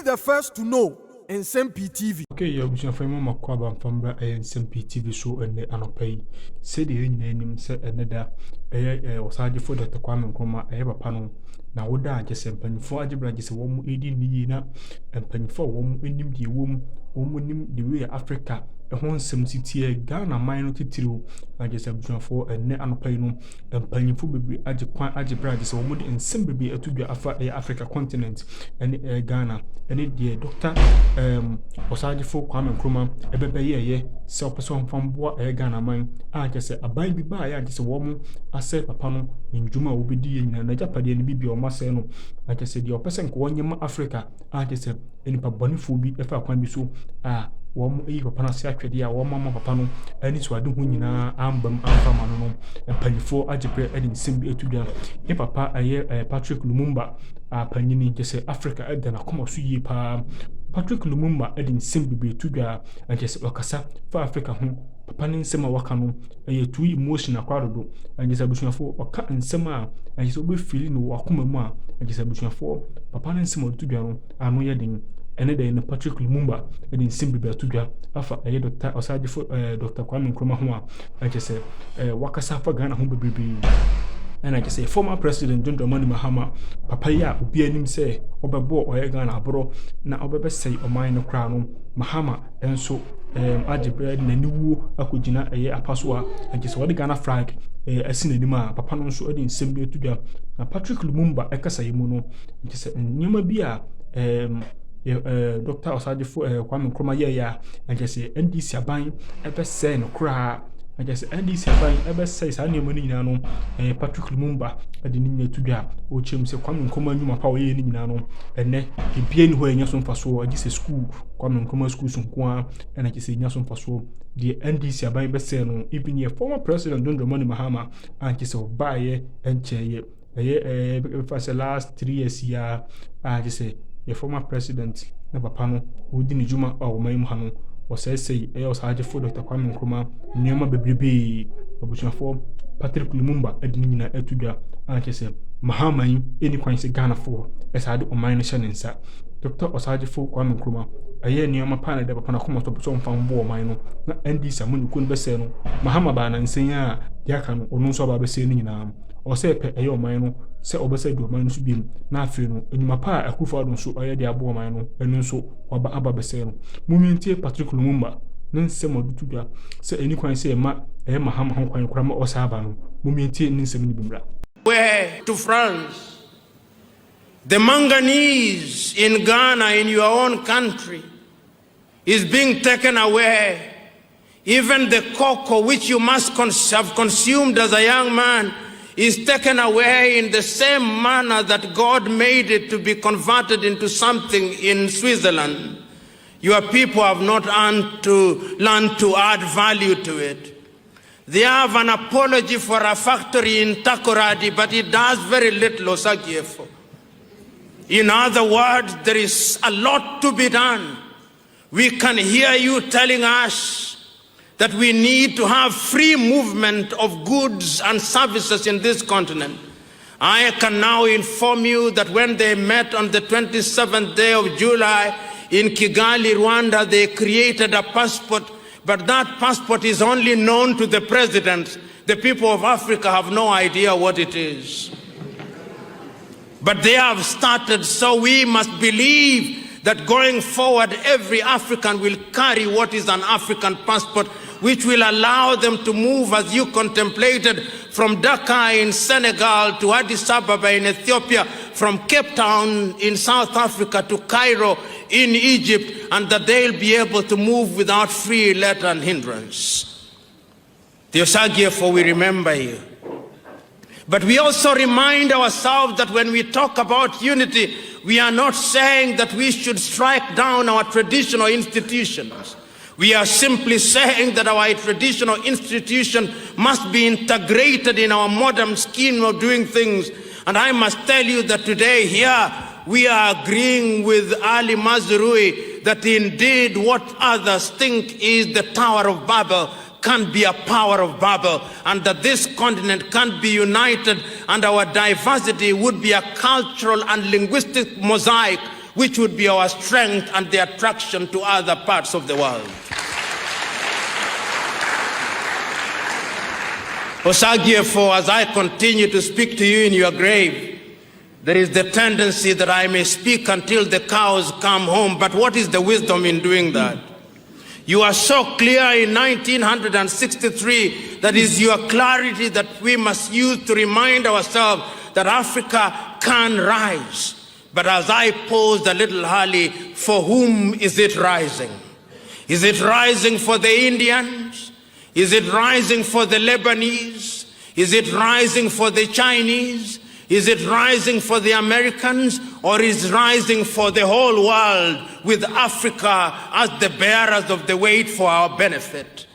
the first to know. Nsem-Pii TV. Okay, you have from Makwaba from Nsem-Pii TV show and the Anopai. Say the name said another was hard for Dr. Nkrumah. I have a panel. Now, what I just sent penny for algebra is a woman 18 years and penny for woman in the woman the way Africa. A home some city Ghana minor titiro, I just have for a net anopino and penny for baby algebra is a woman in Nsem-Pii to Africa continent and Ghana. And it dear Doctor Osaji for Mahama Nkrumah, a baby ye, self person from Boa Ghana mine. I just say a baby by I just a woman, I said upon in Juma will be doing and a Japadi and Bibi or Marcelo. I just said your person going Africa. I just said any Bonifubi if I can be so. Wom e papa se atwede a wom mama papa no ani so ade hu nyina ambam amfama no panifo ajebre ade Nsem-Pii etudwa e papa aye Patrick Lumumba apanyini nke se Africa ede na koma so yie pa Patrick Lumumba ade Nsem-Pii etudwa nke se okasa fa Africa ho papa ne nsem a waka no aye too emotional kwadodo nke se abusuafo oka nsem a nke se obe feel no wakoma mu a nke se abusuafo papa ne nsem otudwa no anu ye den ene de ne Patrick Lumumba ede Nsem-Pii atudwa afa aye Dr. Osaji for Dr. Nkrumah ho a nke se wakasa fa Ghana ho bebrebe. And I just say former president Mahama papa ya obi anim say obebo oye Ghana abro na obebe say oman no kra no Mahama enso ajebre na niwu akogina eye apaso a just wode Ghana flag asina anim a papa no nso ede Nsem-Pii atudwa na Patrick Lumumba ekasa yemu no just nyoma bi a Dr. Osaji for Nkrumah ya and just say NDC aban ebe say no kra. I guess NDC ever says I need money no Patrick Lumumba at the Nina Tuga, or James Nkrumah Numa Power in Nano, and then he being who Yason Faso, I just a school, Nkrumah school some and I just say Yason Faso, the NDC aban Besseno, even your former president Mahama, and just buy and chair. For the last 3 years, yeah, I just say your former president, Never Pano, who didn't Juma or Mahano. Was say was hard for Dr. Nkrumah, Nyoma Bebrebe, Obushafo, Patrick Lumumba, Edinina Etudwa, and I say, Mahama, any coins Ghana for, as I do on my nation, sir. Dr. Osaji for Nkrumah, a year near my panel, the Panacoma to some found war mine, not Andy Samun couldn't be seno, Mahama Ban and say, Yakan, or no so about saying in or say, a your mino, say Obese do mine should be na fino, and my pa a kufa so I had the abo mino, and so or Abba Beseno. Muminti Patrick Lumumba, Nsem Tuga, say any coin say Mahama Nkrumah or Sabano, Muminti Nsem-Pii. Where to France? The manganese in Ghana, in your own country, is being taken away. Even the cocoa which you must have consumed as a young man is taken away in the same manner that God made it to be converted into something in Switzerland. Your people have not learned to add value to it. They have an apology for a factory in Takoradi, but it does very little, Osagiefo. In other words, there is a lot to be done. We can hear you telling us that we need to have free movement of goods and services in this continent. I can now inform you that when they met on the 27th day of July in Kigali, Rwanda, they created a passport, but that passport is only known to the president. The people of Africa have no idea what it is. But they have started, so we must believe that going forward, every African will carry what is an African passport, which will allow them to move, as you contemplated, from Dakar in Senegal to Addis Ababa in Ethiopia, from Cape Town in South Africa to Cairo in Egypt, and that they'll be able to move without free let and hindrance. Theosagiefo, we remember you. But we also remind ourselves that when we talk about unity, we are not saying that we should strike down our traditional institutions. We are simply saying that our traditional institution must be integrated in our modern scheme of doing things. And I must tell you that today here we are agreeing with Ali Mazrui that indeed what others think is the Tower of Babel can be a power of Babel, and that this continent can be united and our diversity would be a cultural and linguistic mosaic which would be our strength and the attraction to other parts of the world. Osagyefo, as I continue to speak to you in your grave, there is the tendency that I may speak until the cows come home. But what is the wisdom in doing that? You are so clear in 1963 that is your clarity that we must use to remind ourselves that Africa can rise. But as I posed a little early, for whom is it rising? Is it rising for the Indians? Is it rising for the Lebanese? Is it rising for the Chinese? Is it rising for the Americans? Or is it rising for the whole world with Africa as the bearers of the weight for our benefit?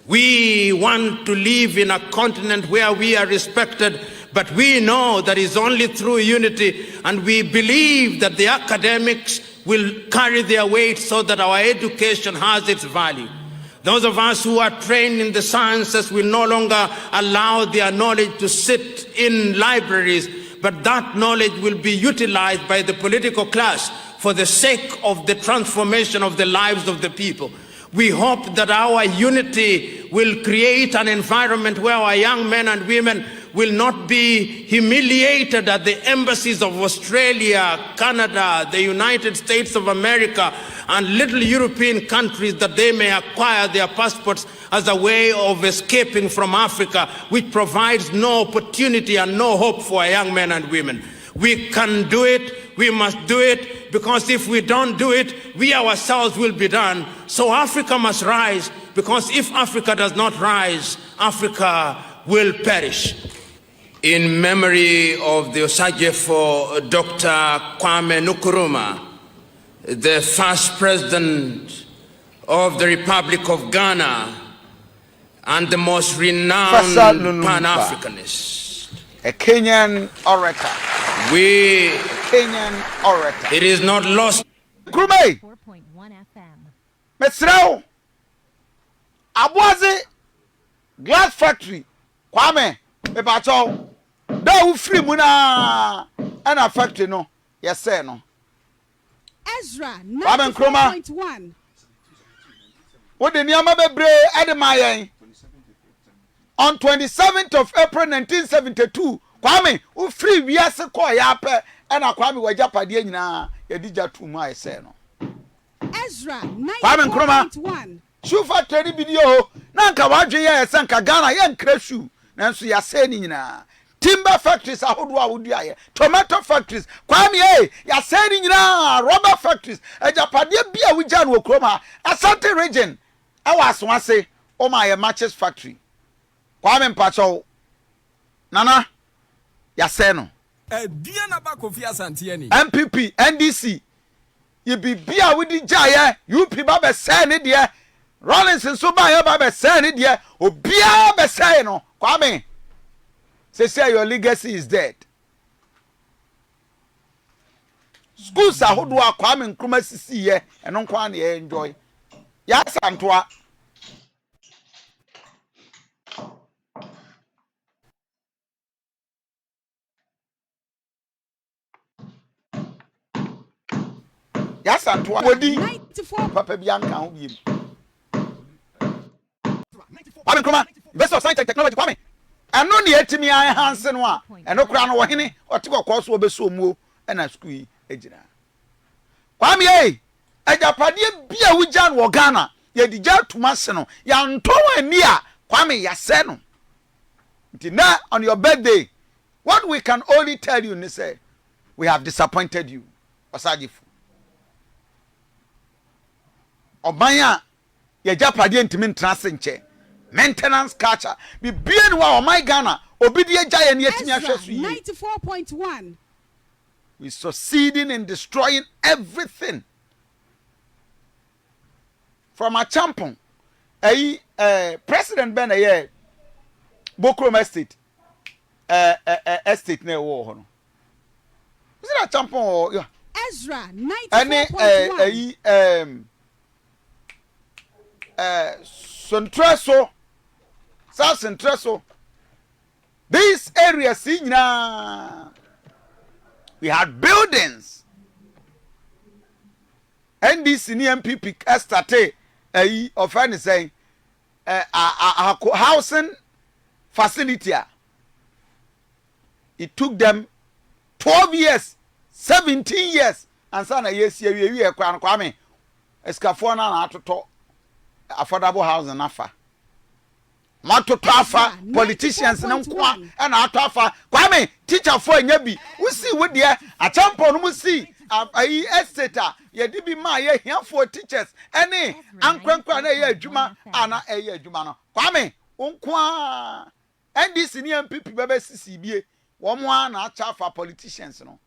We want to live in a continent where we are respected, but we know that it's only through unity, and we believe that the academics will carry their weight so that our education has its value. Those of us who are trained in the sciences will no longer allow their knowledge to sit in libraries, but that knowledge will be utilized by the political class for the sake of the transformation of the lives of the people. We hope that our unity will create an environment where our young men and women will not be humiliated at the embassies of Australia, Canada, the United States of America, and little European countries, that they may acquire their passports as a way of escaping from Africa, which provides no opportunity and no hope for our young men and women. We can do it, we must do it, because if we don't do it, we ourselves will be done. So Africa must rise, because if Africa does not rise, Africa will perish. In memory of the Osagyefo Dr. Kwame Nkrumah, the first president of the Republic of Ghana and the most renowned Pan-Africanist, a Kenyan orator. It is not lost. Nkrumah, 4.1 FM. Mesrao, Abwazi, Glass Factory, Kwame, Ebacho, da free muna, and a factory no, yes, sir, no. Ezra 94.1. What the Nyama Bre Ademaye on 27th of April 1972. Kwame, who free Viasa Koyape and a Kwame Wajapadi na Yadija Tuma, say no. Ezra 94.1. Shufa Teddy video, Nanka Wajaya Sanka Ghana, young Creshu, Nancy Yaseni na. Timber factories are Hoodwa, tomato factories, Kwame, Yaseni na, rubber factories, a Japadia Bia Wijan Wokroma, a certain region. I was once say, oh my matches factory. Kwame Pacho Nana Yaseno. Diana Bakofia Santiani. MPP, NDC. You be Bia with the Jaya, you people be saying it, dear. Rollins and Subaya Baba saying it, dear. O Bia be saying, no, Kwame. Say your legacy is dead. Schools are who do a Kwame Nkrumah see ye and on Kwame enjoy. Yes, Antoine. Yes, Antoine. Wodi. Papa Bianca who be. Kwame Nkrumah, best of science and technology, Kwame. And no near to me, I Hansen one, and no crown or henny, or to go across over so more, and a squee, Ejina. Kwame, a Japadia Bia Wijan Wagana, ye the jar to Masseno, Yan Toa near Kwame Yaseno. Dinner on your birthday. What we can only tell you, Nise, we have disappointed you, Osagyefo. Obanya, ye Japadia intimate transenche. Maintenance culture be bien wa my Ghana obedie giant yet 94.1. We succeeding in destroying everything from a champion president Ben a Bokrom estate estate near war is it a champion or Ezra 94.1. Centreso South Centreso. These areas, we had buildings NDC ni MPP estate offend saying housing facility. It took them 12 years, 17 years, and sana yes we kwame escafo na atoto affordable housing afa. Matoto afa politicians na nkoa na ato afa kwame teacher for nya bi we see we there achampo no mu see ayi estate ye di bi ma ye hiafo teachers any ankwankwa na ye adwuma ana ye adwuma no kwame nkoa NDC ni MPP bebe sisi bie wo mo na acha afa politicians no.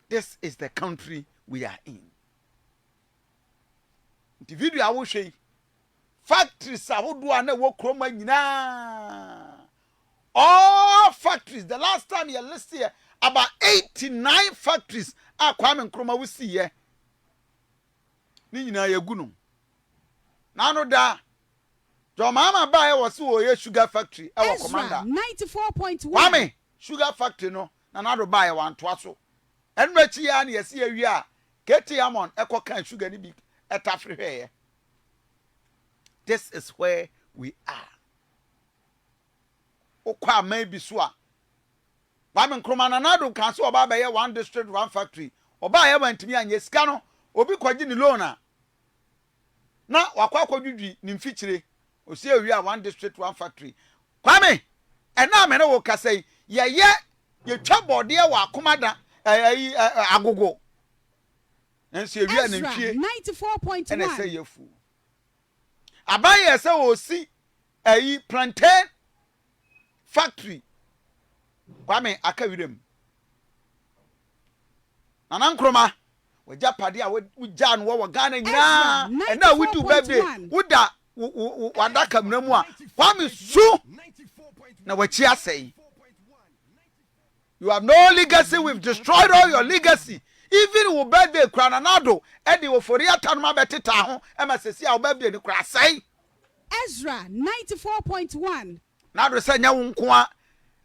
This is the country we are in. The video I will show you. Factories are na wo kroma nyina. All factories. The last time you list here about 89 factories are Mahama Nkrumah we see here. Ni nyina yagu no. Na no da. Jo mama ba e was wo sugar factory e wo commander. 94.1. Kwame sugar factory no na na do ba e wan toa so. Enrechi ya na yesi awi a Keti Amon ekokan sugar ni bi etafre hwe. This is where we are. Okwa maybe so a Mahama Nkrumah na do kan so oba ba ye one district one factory. Oba ye wantimi anye sika no obi kwaji ni loan a na wakwa kwadwudwi ni mfikyire osi awi a one district one factory. Kwame ena me na wo kasai ye twa bode ye wa akomada agogo enso awi a na ntwie 94.1 ena say yefu abaye say osi plantain factory Kwame akawirem Mahama Nkrumah waja pade a wuja no wo Ghana nyina ena wudu birthday wuda wadaka mnamu a Kwame su na wachi asai. You have no legacy. We've destroyed all your legacy. Even with birthday krananado edi wo fori atanuma beteta ho emesesi a birthday ni kra sai. Ezra 94.1. Na do se nya wo nko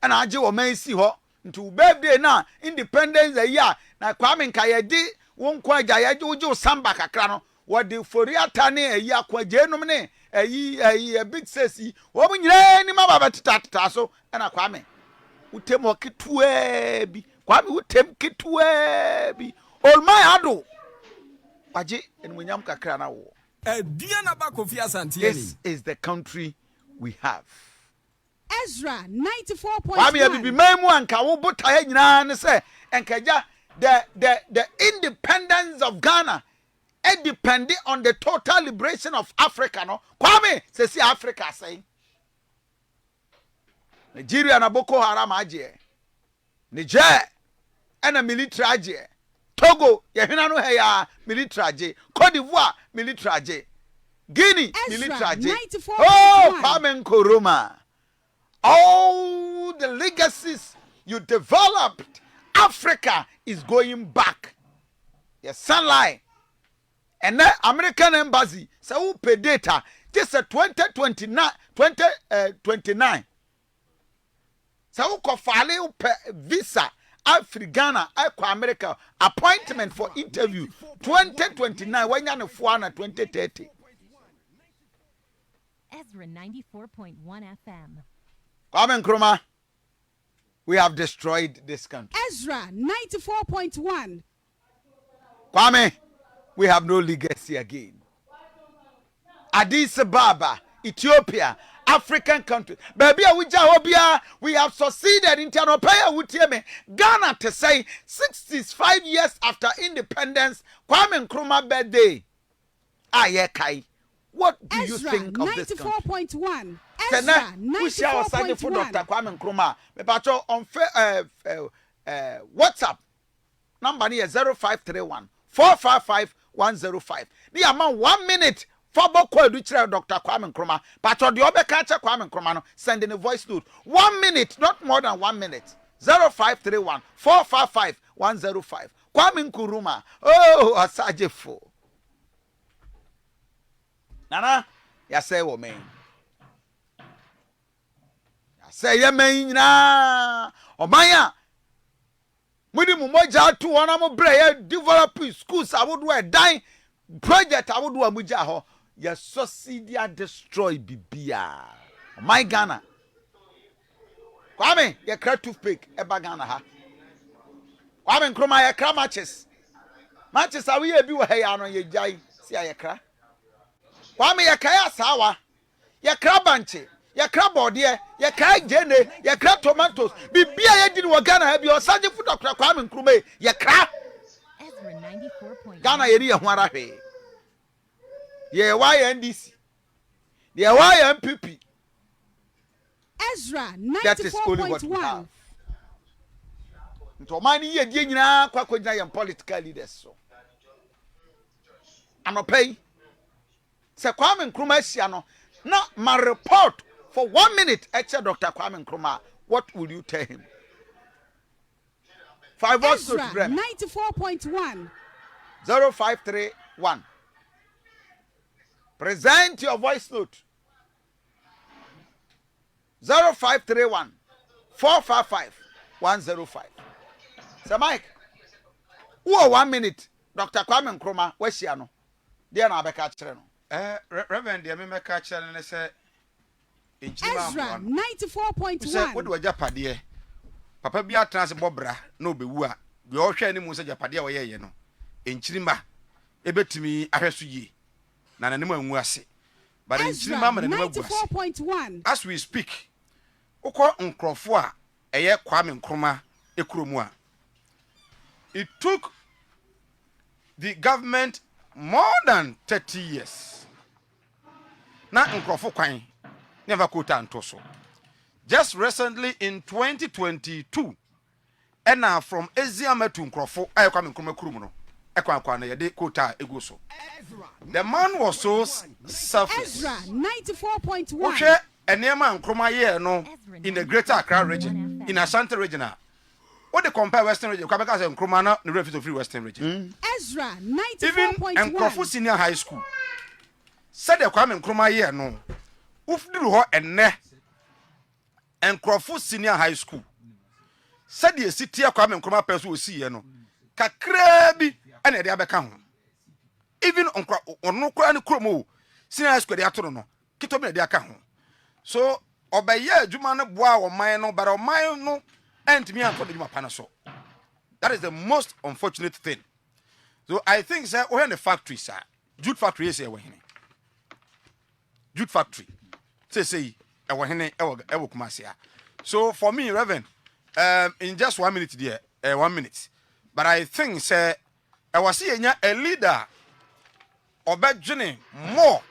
a na age wo man si ho nti birthday na independence year na Kwame nka ye di wo nko aja ye di wo samba kakra no wo di fori atane ayi akwaje num ne ayi big sesi wo nyire ni maba beteta so na Kwame utem okitwe bi Kwame utem kitwe bi olmai ado waje enmunyam kakra na wo. This is the country we have. Ezra 94.1. Kwame bibi memu anka wo botaye nyina ne se enkaja the independence of Ghana it depending on the total liberation of Africa no. Kwame se si Africa say Nigeria na Boko Haram aje. Niger ena military aje. Togo ye hina no he ya military aje. Cote d'Ivoire military aje. Guinea military aje. Oh, Mahama Nkrumah. All the legacies you developed, Africa is going back. Yes, sunlight. And the American embassy say who pay data. This is 2029. So who ko file visa Africana Aqua America appointment for interview 2029 when you for 2030. Ezra 94.1 FM. Mahama Nkrumah, we have destroyed this country. Ezra 94.1. Kwame, we have no legacy again. Addis Ababa, Ethiopia, African countries. Baby, we have succeeded in Ghana to say 65 years after independence, Mahama Nkrumah birthday. Ayekai. What do you think of this country? 94.1. Ezra 94.1. Dr. Mahama Nkrumah. Me pacho on WhatsApp. Number is 0531 455 105. The amount 1 minute. Fabo call do Dr. Mahama Nkrumah. Pacho the obe catcher Mahama Nkrumah no send in a voice note. 1 minute, not more than 1 minute. 0531 455 105. Mahama Nkrumah. Oh, asajefo. Nana, ya say wo men. Ya say ye men na. Omaya. Mudi mu moja to wana mo bre develop schools awodo dan project awodo amuja ho ya succeed destroy bibia my Ghana Kwame ya kra toothpick eba Ghana ha Kwame Nkrumah ya kra matches awi ya bi wo ha ya no ye jai si ya kra Kwame ya kaya sawa ya kra banche ya kra bode ya kra jene ya kra tomatoes bibia ya dini wo Ghana ha bi o sanje fudo kra Kwame Nkrumah ya kra Ghana ye ri ya ho ara hwe ye why NDC ye why Nsem-Pii Ezra that is only what we 94.1 have nto man ye die nyina kwa kwagina ye political leaders so anopay se Kwame Nkrumah asia no na my report for 1 minute eche Dr. Kwame Nkrumah what will you tell him 5 votes to Ezra 94.1 0531 present your voice note 0531 455 105 Sir Mike who 1 minute Dr. Kwame Nkrumah washia no dia na abeka kire no Reverend dia me meka kire ne se Ezra 94.1 what do japade papa bi atranse bobra na obewu a bi o hwe ni mu se japade a woyeye no enchirima ebetumi ahweso yi na nanem anwu ase but enchirima ma nanem agu ase 94.1 as we speak ukọ nkrofo a eye Kwame Nkrumah ekromu a it took the government more than 30 years na nkrofo kwan never quota antoso just recently in 2022 ena from Eziama to nkrofo aye Kwame Nkrumah ekromu no ekwan na yede quota egu so the man was so selfless Ezra 94.1 Oshe enema Nkrumah ye no in the greater Accra region in Ashanti region what they compare Western region Kwabeka say Nkrumah na the refuse of free Western region Ezra even 94.1 Nkrofo senior high school said the Kwame Nkrumah ye no ufdiru ho enne Nkrofo senior high school said the city Kwame Nkrumah person osi ye no kakra bi ene de abeka ho even ono kura ne kromo senior high school de atoro no kito me de aka ho so obeye adwuma no boa wo man no but o man no entimi anto de adwuma pa na so that is the most unfortunate thing so I think say we the factory sir jute factory is e wo hene jute factory say e wo hene e wo Kumasi so for me Reverend in just 1 minute there 1 minute but I think say I was seeing a leader obedjene more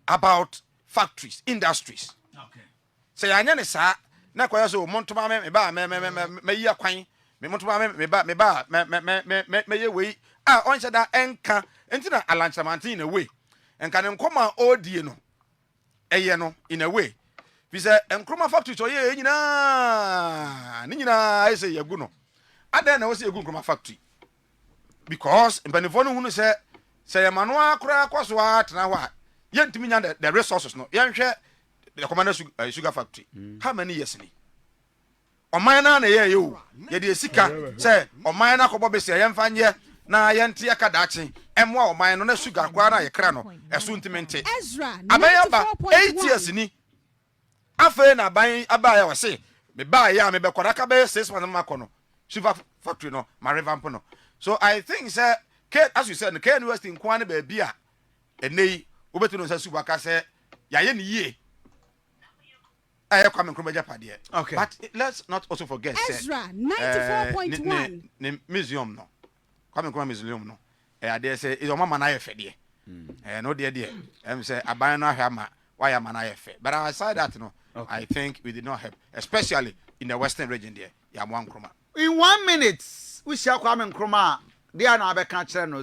about factories industries okay say anya ne sa na kwaya so montoma me ba me yi akwan me montoma me ba me ye wei onche da enka entina alanchamantin in a way enka ne nkoma odie no eye no in a way bi say Nkrumah factory to ye nyina I say yagu no ada na wo say yagu Nkrumah factory because mpanifo no hunu say yamano akura kwaso atena ho a yentimi nya the resources no yenhwe the commander sugar factory how many years ni oman na ye yo ye de sika say oman na kobo be say yemfa nye na yente akadache emwa oman no na sugar kwa na ye kra no eso ntimente abayaba 8 years ni afa na ban abaya wa say me ba ya me be kwara be 6 months makono sugar factory no ma revamp no so I think say as you said the Ken West in Kwane be bia enei obetu no sasu baka say yaye ni ye aye Kwame Nkrumah japade okay but let's not also forget Ezra 94.1 ne museum no Kwame Nkrumah museum no ade say is o mama na yefe de no de say aban no ahama why am na yefe but aside that no okay. I think we did not help especially in the western region there ya Nkrumah in 1 minute we shall Kwame Nkrumah dia na abeka kire no